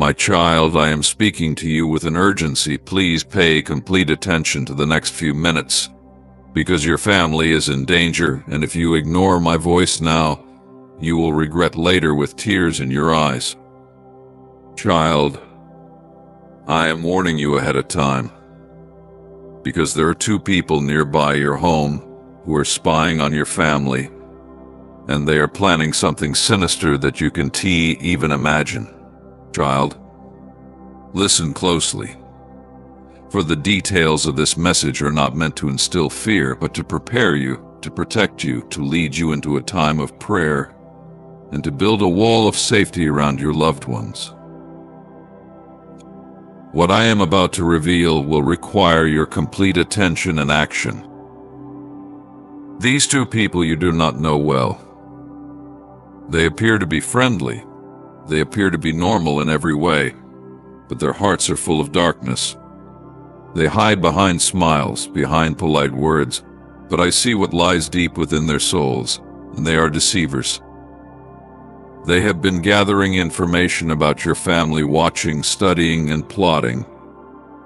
My child, I am speaking to you with an urgency. Please pay complete attention to the next few minutes, because your family is in danger, and if you ignore my voice now, you will regret later with tears in your eyes. Child, I am warning you ahead of time, because there are two people nearby your home who are spying on your family, and they are planning something sinister that you can't even imagine. Child, listen closely, for the details of this message are not meant to instill fear, but to prepare you, to protect you, to lead you into a time of prayer, and to build a wall of safety around your loved ones. What I am about to reveal will require your complete attention and action. These two people you do not know well. They appear to be friendly. They appear to be normal in every way, but their hearts are full of darkness. They hide behind smiles, behind polite words, but I see what lies deep within their souls, and they are deceivers. They have been gathering information about your family, watching, studying, and plotting.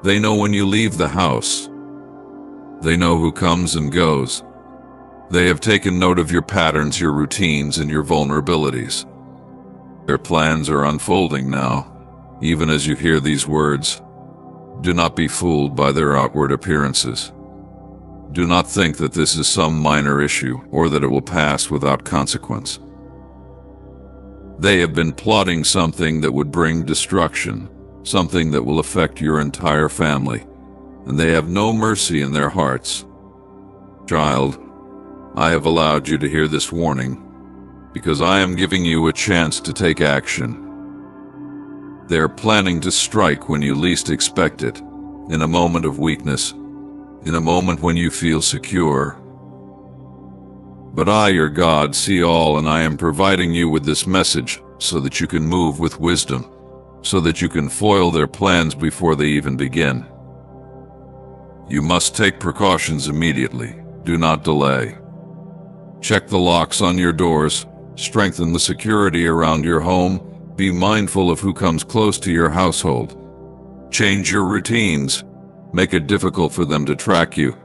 They know when you leave the house. They know who comes and goes. They have taken note of your patterns, your routines, and your vulnerabilities. Their plans are unfolding now, even as you hear these words. Do not be fooled by their outward appearances. Do not think that this is some minor issue, or that it will pass without consequence. They have been plotting something that would bring destruction, something that will affect your entire family, and they have no mercy in their hearts. Child, I have allowed you to hear this warning because I am giving you a chance to take action. They are planning to strike when you least expect it, in a moment of weakness, in a moment when you feel secure. But I, your God, see all, and I am providing you with this message so that you can move with wisdom, so that you can foil their plans before they even begin. You must take precautions immediately. Do not delay. Check the locks on your doors, strengthen the security around your home, be mindful of who comes close to your household. Change your routines, make it difficult for them to track you.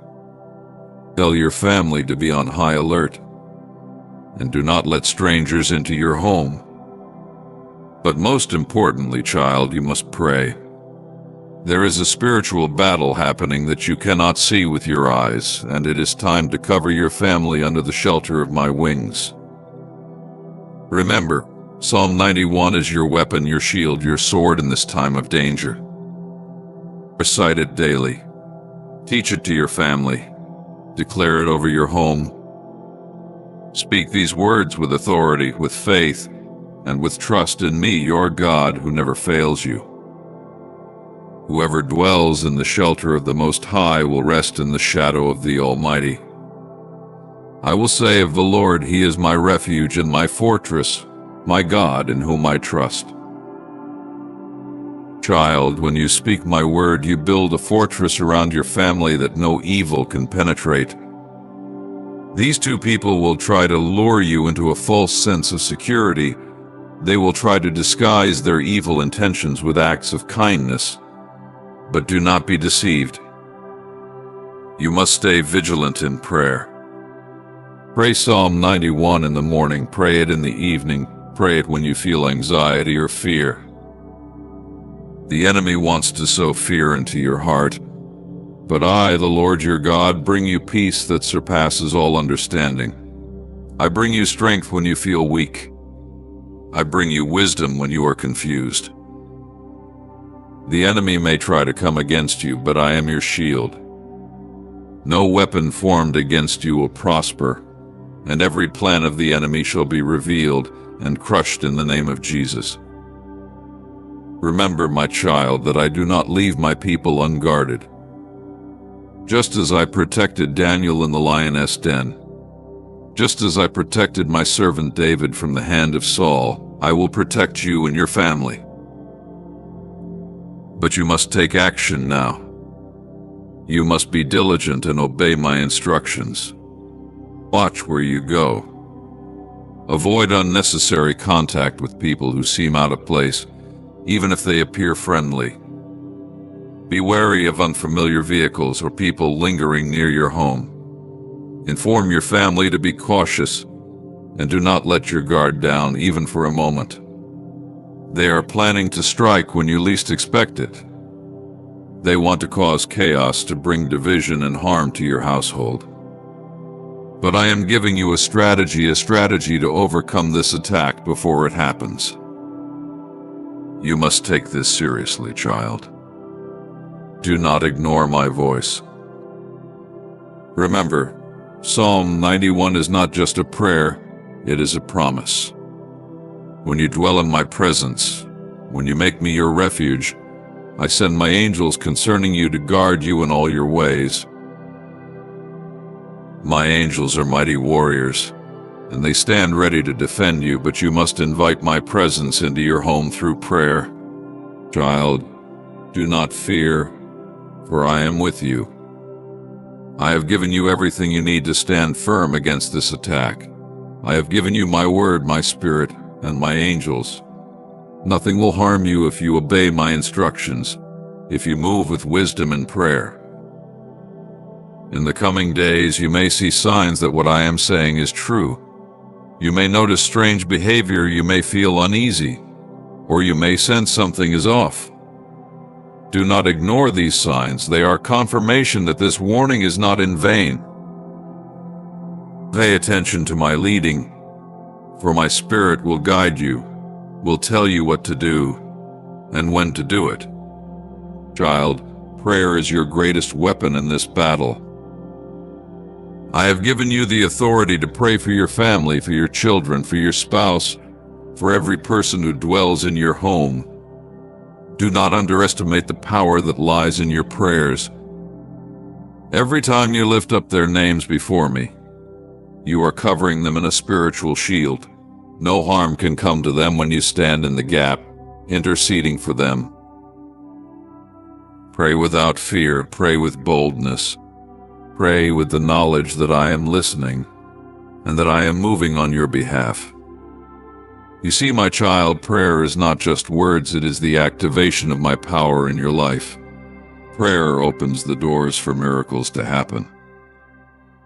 Tell your family to be on high alert, and do not let strangers into your home. But most importantly, child, you must pray. There is a spiritual battle happening that you cannot see with your eyes, and it is time to cover your family under the shelter of my wings. Remember, Psalm 91 is your weapon, your shield, your sword in this time of danger. Recite it daily. Teach it to your family. Declare it over your home. Speak these words with authority, with faith, and with trust in me, your God, who never fails you. Whoever dwells in the shelter of the Most High will rest in the shadow of the Almighty. I will say of the Lord, He is my refuge and my fortress, my God in whom I trust. Child, when you speak my word, you build a fortress around your family that no evil can penetrate. These two people will try to lure you into a false sense of security. They will try to disguise their evil intentions with acts of kindness. But do not be deceived. You must stay vigilant in prayer. Pray Psalm 91 in the morning, pray it in the evening, pray it when you feel anxiety or fear. The enemy wants to sow fear into your heart, but I, the Lord your God, bring you peace that surpasses all understanding. I bring you strength when you feel weak. I bring you wisdom when you are confused. The enemy may try to come against you, but I am your shield. No weapon formed against you will prosper, and every plan of the enemy shall be revealed and crushed in the name of Jesus. Remember, my child, that I do not leave my people unguarded. Just as I protected Daniel in the lioness den, just as I protected my servant David from the hand of Saul, I will protect you and your family. But you must take action now. You must be diligent and obey my instructions. Watch where you go. Avoid unnecessary contact with people who seem out of place, even if they appear friendly. Be wary of unfamiliar vehicles or people lingering near your home. Inform your family to be cautious, and do not let your guard down even for a moment. They are planning to strike when you least expect it. They want to cause chaos to bring division and harm to your household. But I am giving you a strategy to overcome this attack before it happens. You must take this seriously, child. Do not ignore my voice. Remember, Psalm 91 is not just a prayer, it is a promise. When you dwell in my presence, when you make me your refuge, I send my angels concerning you to guard you in all your ways. My angels are mighty warriors, and they stand ready to defend you, but you must invite my presence into your home through prayer. Child, do not fear, for I am with you. I have given you everything you need to stand firm against this attack. I have given you my word, my spirit, and my angels. Nothing will harm you if you obey my instructions, if you move with wisdom and prayer. In the coming days, you may see signs that what I am saying is true. You may notice strange behavior, you may feel uneasy, or you may sense something is off. Do not ignore these signs. They are confirmation that this warning is not in vain. Pay attention to my leading, for my spirit will guide you, will tell you what to do, and when to do it. Child, prayer is your greatest weapon in this battle. I have given you the authority to pray for your family, for your children, for your spouse, for every person who dwells in your home. Do not underestimate the power that lies in your prayers. Every time you lift up their names before me, you are covering them in a spiritual shield. No harm can come to them when you stand in the gap, interceding for them. Pray without fear, pray with boldness. Pray with the knowledge that I am listening and that I am moving on your behalf. You see, my child, prayer is not just words, it is the activation of my power in your life. Prayer opens the doors for miracles to happen.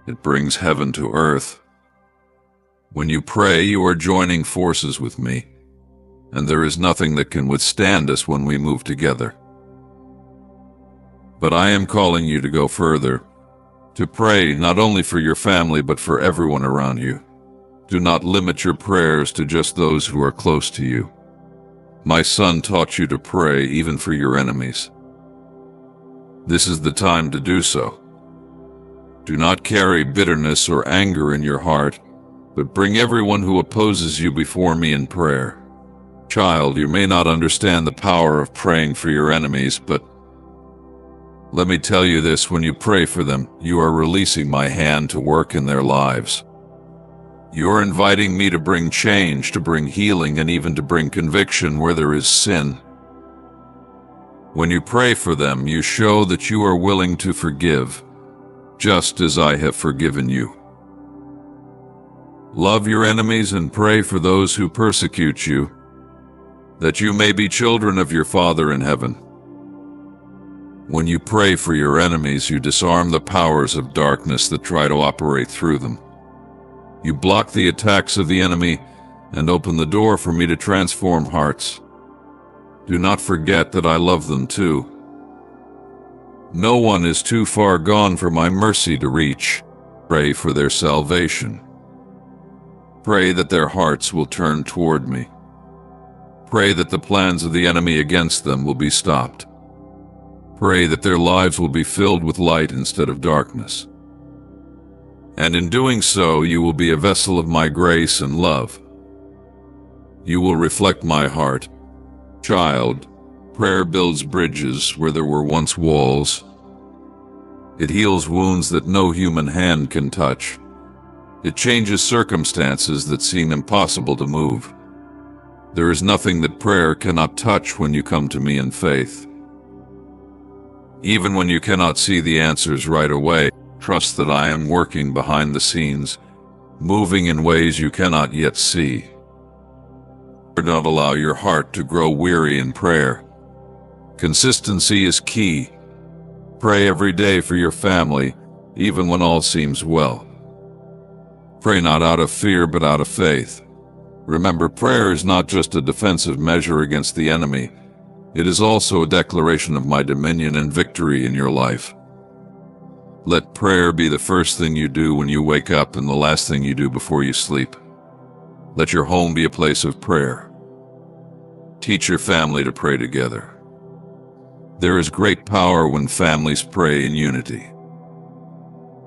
It brings heaven to earth. When you pray, you are joining forces with me, and there is nothing that can withstand us when we move together. But I am calling you to go further, to pray not only for your family but for everyone around you. Do not limit your prayers to just those who are close to you. My son taught you to pray even for your enemies. This is the time to do so. Do not carry bitterness or anger in your heart, but bring everyone who opposes you before me in prayer. Child, you may not understand the power of praying for your enemies, but let me tell you this, when you pray for them, you are releasing my hand to work in their lives. You are inviting me to bring change, to bring healing, and even to bring conviction where there is sin. When you pray for them, you show that you are willing to forgive, just as I have forgiven you. Love your enemies and pray for those who persecute you, that you may be children of your Father in heaven. When you pray for your enemies, you disarm the powers of darkness that try to operate through them. You block the attacks of the enemy and open the door for me to transform hearts. Do not forget that I love them too. No one is too far gone for my mercy to reach. Pray for their salvation. Pray that their hearts will turn toward me. Pray that the plans of the enemy against them will be stopped. Pray that their lives will be filled with light instead of darkness. And in doing so, you will be a vessel of my grace and love. You will reflect my heart. Child, prayer builds bridges where there were once walls. It heals wounds that no human hand can touch. It changes circumstances that seem impossible to move. There is nothing that prayer cannot touch when you come to me in faith. Even when you cannot see the answers right away, trust that I am working behind the scenes, moving in ways you cannot yet see. Do not allow your heart to grow weary in prayer. Consistency is key. Pray every day for your family, even when all seems well. Pray not out of fear, but out of faith. Remember, prayer is not just a defensive measure against the enemy. It is also a declaration of my dominion and victory in your life. Let prayer be the first thing you do when you wake up and the last thing you do before you sleep. Let your home be a place of prayer. Teach your family to pray together. There is great power when families pray in unity.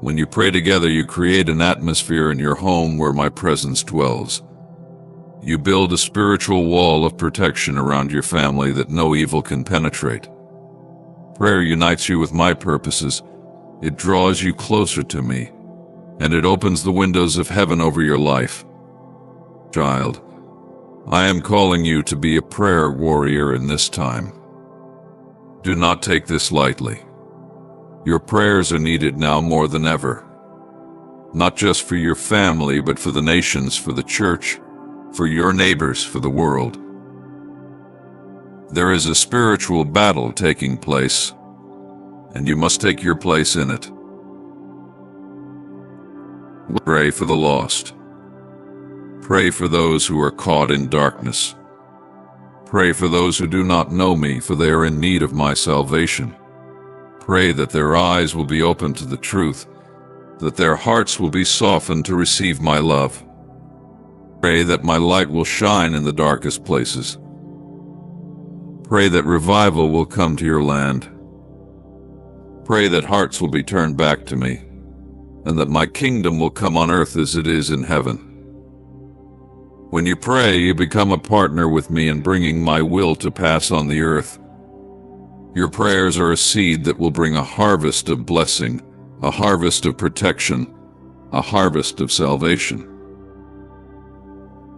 When you pray together, you create an atmosphere in your home where my presence dwells. You build a spiritual wall of protection around your family that no evil can penetrate. Prayer unites you with my purposes. It draws you closer to me, and it opens the windows of heaven over your life. Child, I am calling you to be a prayer warrior in this time. Do not take this lightly. Your prayers are needed now more than ever. Not just for your family, but for the nations, for the church, for your neighbors, for the world. There is a spiritual battle taking place, and you must take your place in it. Pray for the lost. Pray for those who are caught in darkness. Pray for those who do not know me, for they are in need of my salvation. Pray that their eyes will be open to the truth, that their hearts will be softened to receive my love. Pray that my light will shine in the darkest places. Pray that revival will come to your land. Pray that hearts will be turned back to me, and that my kingdom will come on earth as it is in heaven. When you pray, you become a partner with me in bringing my will to pass on the earth. Your prayers are a seed that will bring a harvest of blessing, a harvest of protection, a harvest of salvation.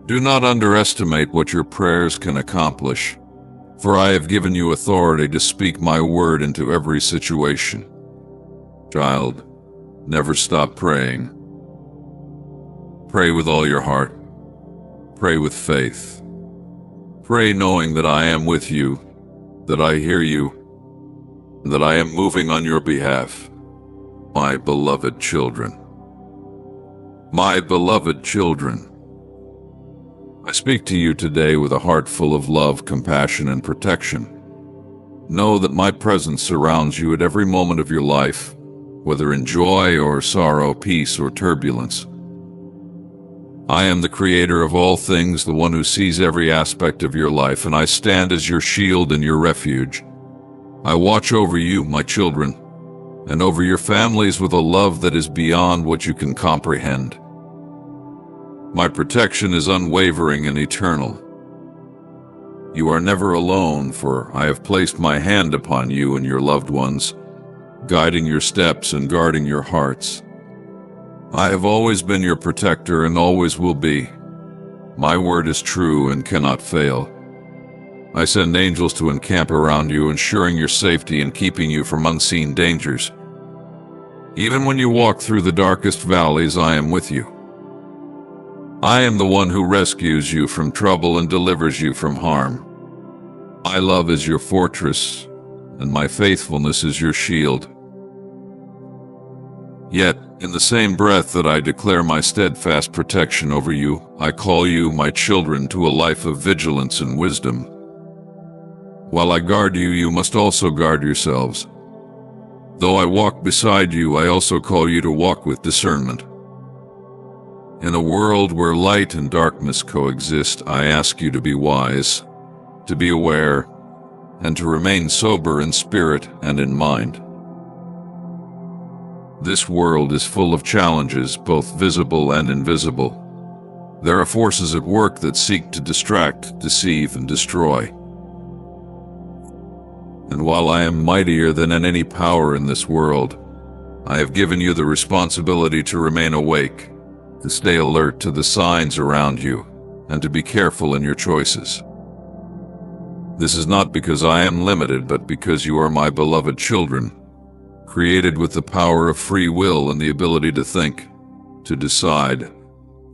Do not underestimate what your prayers can accomplish, for I have given you authority to speak my word into every situation. Child, never stop praying. Pray with all your heart. Pray with faith. Pray knowing that I am with you, that I hear you, and that I am moving on your behalf. My beloved children. My beloved children. I speak to you today with a heart full of love, compassion, and protection. Know that my presence surrounds you at every moment of your life, whether in joy or sorrow, peace or turbulence. I am the creator of all things, the one who sees every aspect of your life, and I stand as your shield and your refuge. I watch over you, my children, and over your families with a love that is beyond what you can comprehend. My protection is unwavering and eternal. You are never alone, for I have placed my hand upon you and your loved ones, guiding your steps and guarding your hearts. I have always been your protector and always will be. My word is true and cannot fail. I send angels to encamp around you, ensuring your safety and keeping you from unseen dangers. Even when you walk through the darkest valleys, I am with you. I am the one who rescues you from trouble and delivers you from harm. My love is your fortress, and my faithfulness is your shield. Yet, in the same breath that I declare my steadfast protection over you, I call you, my children, to a life of vigilance and wisdom. While I guard you, you must also guard yourselves. Though I walk beside you, I also call you to walk with discernment. In a world where light and darkness coexist, I ask you to be wise, to be aware, and to remain sober in spirit and in mind. This world is full of challenges, both visible and invisible. There are forces at work that seek to distract, deceive, and destroy. And while I am mightier than any power in this world, I have given you the responsibility to remain awake, to stay alert to the signs around you, and to be careful in your choices. This is not because I am limited, but because you are my beloved children, created with the power of free will and the ability to think, to decide,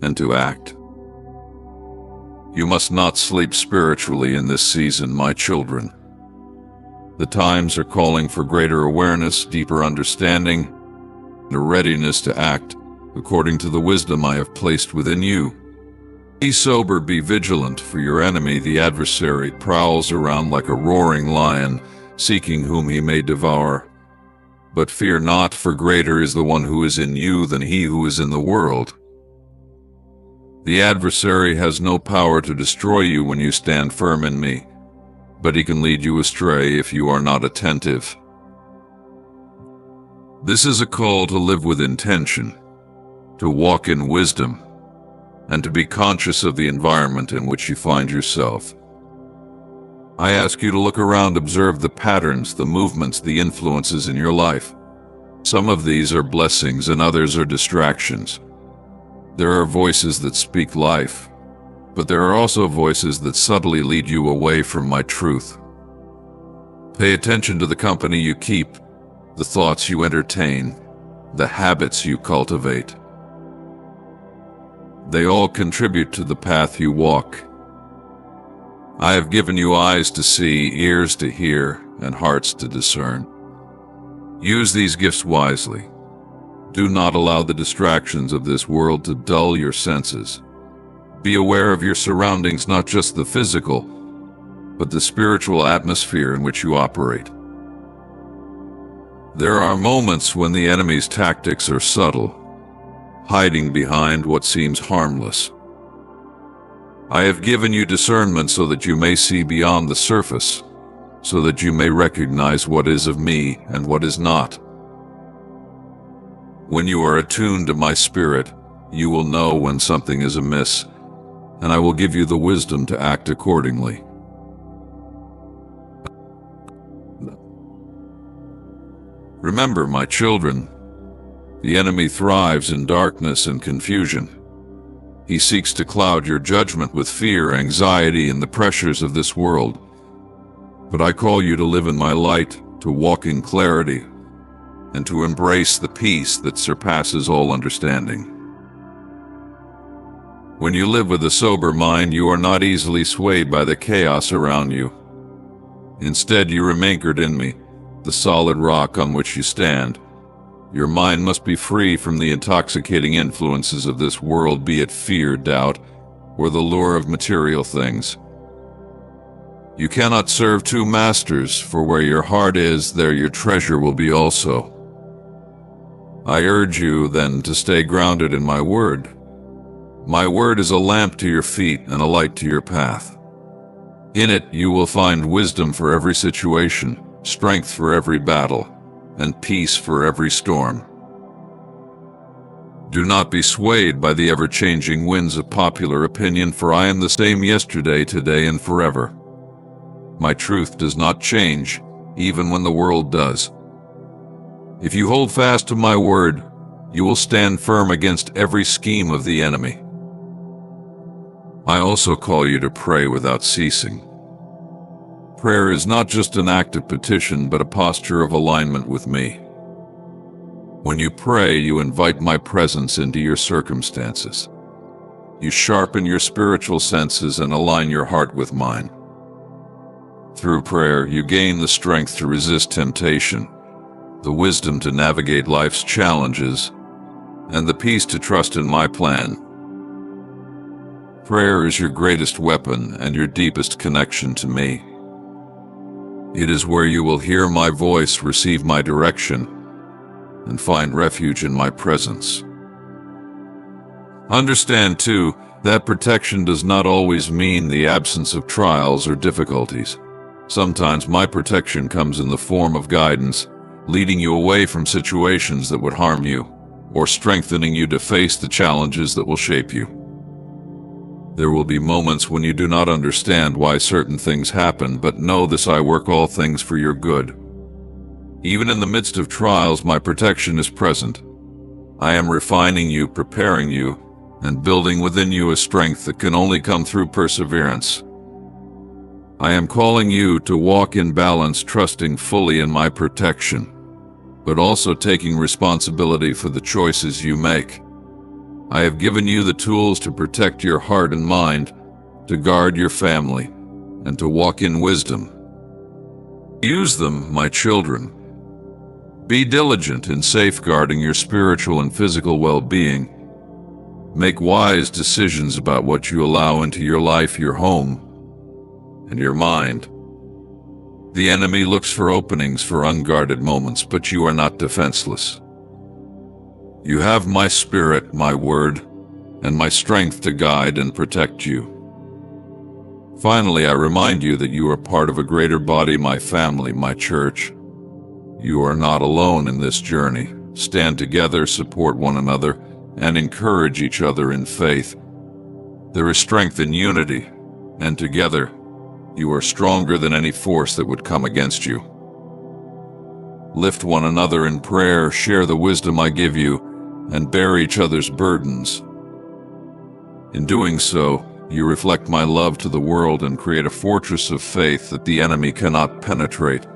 and to act. You must not sleep spiritually in this season, my children. The times are calling for greater awareness, deeper understanding, and a readiness to act according to the wisdom I have placed within you. Be sober, be vigilant, for your enemy, the adversary, prowls around like a roaring lion, seeking whom he may devour. But fear not, for greater is the one who is in you than he who is in the world. The adversary has no power to destroy you when you stand firm in me, but he can lead you astray if you are not attentive. This is a call to live with intention, to walk in wisdom, and to be conscious of the environment in which you find yourself. I ask you to look around, observe the patterns, the movements, the influences in your life. Some of these are blessings and others are distractions. There are voices that speak life, but there are also voices that subtly lead you away from my truth. Pay attention to the company you keep, the thoughts you entertain, the habits you cultivate. They all contribute to the path you walk. I have given you eyes to see, ears to hear, and hearts to discern. Use these gifts wisely. Do not allow the distractions of this world to dull your senses. Be aware of your surroundings, not just the physical, but the spiritual atmosphere in which you operate. There are moments when the enemy's tactics are subtle, hiding behind what seems harmless. I have given you discernment so that you may see beyond the surface, so that you may recognize what is of me and what is not. When you are attuned to my spirit, you will know when something is amiss, and I will give you the wisdom to act accordingly. Remember, my children, the enemy thrives in darkness and confusion. He seeks to cloud your judgment with fear, anxiety, and the pressures of this world. But I call you to live in my light, to walk in clarity, and to embrace the peace that surpasses all understanding. When you live with a sober mind, you are not easily swayed by the chaos around you. Instead, you remain anchored in me, the solid rock on which you stand. Your mind must be free from the intoxicating influences of this world, be it fear, doubt, or the lure of material things. You cannot serve two masters, for where your heart is, there your treasure will be also. I urge you, then, to stay grounded in my word. My word is a lamp to your feet and a light to your path. In it you will find wisdom for every situation, strength for every battle, and peace for every storm. Do not be swayed by the ever-changing winds of popular opinion, for I am the same yesterday, today, and forever. My truth does not change, even when the world does. If you hold fast to my word, you will stand firm against every scheme of the enemy. I also call you to pray without ceasing. Prayer is not just an act of petition, but a posture of alignment with me. When you pray, you invite my presence into your circumstances. You sharpen your spiritual senses and align your heart with mine. Through prayer, you gain the strength to resist temptation, the wisdom to navigate life's challenges, and the peace to trust in my plan. Prayer is your greatest weapon and your deepest connection to me. It is where you will hear my voice, receive my direction, and find refuge in my presence. Understand, too, that protection does not always mean the absence of trials or difficulties. Sometimes my protection comes in the form of guidance, leading you away from situations that would harm you, or strengthening you to face the challenges that will shape you. There will be moments when you do not understand why certain things happen, but know this: I work all things for your good. Even in the midst of trials, my protection is present. I am refining you, preparing you, and building within you a strength that can only come through perseverance. I am calling you to walk in balance, trusting fully in my protection, but also taking responsibility for the choices you make. I have given you the tools to protect your heart and mind, to guard your family, and to walk in wisdom. Use them, my children. Be diligent in safeguarding your spiritual and physical well-being. Make wise decisions about what you allow into your life, your home, and your mind. The enemy looks for openings for unguarded moments, but you are not defenseless. You have my spirit, my word, and my strength to guide and protect you. Finally, I remind you that you are part of a greater body, my family, my church. You are not alone in this journey. Stand together, support one another, and encourage each other in faith. There is strength in unity, and together, you are stronger than any force that would come against you. Lift one another in prayer, share the wisdom I give you, and bear each other's burdens. In doing so, you reflect my love to the world and create a fortress of faith that the enemy cannot penetrate.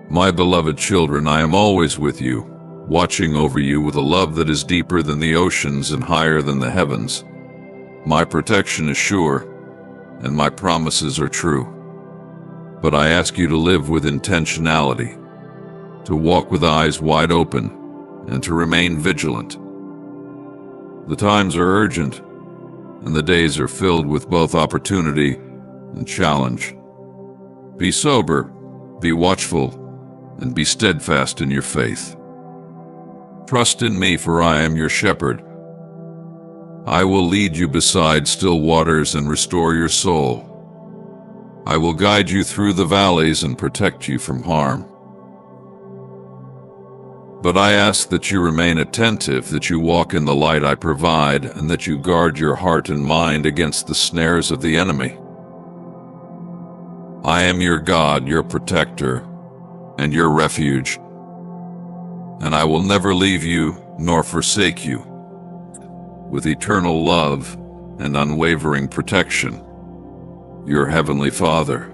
My beloved children, I am always with you, watching over you with a love that is deeper than the oceans and higher than the heavens. My protection is sure, and my promises are true. But I ask you to live with intentionality, to walk with eyes wide open, and to remain vigilant. The times are urgent, and the days are filled with both opportunity and challenge. Be sober, be watchful, and be steadfast in your faith. Trust in me, for I am your shepherd. I will lead you beside still waters and restore your soul. I will guide you through the valleys and protect you from harm. But I ask that you remain attentive, that you walk in the light I provide, and that you guard your heart and mind against the snares of the enemy. I am your God, your protector, and your refuge, and I will never leave you nor forsake you. With eternal love and unwavering protection, your Heavenly Father.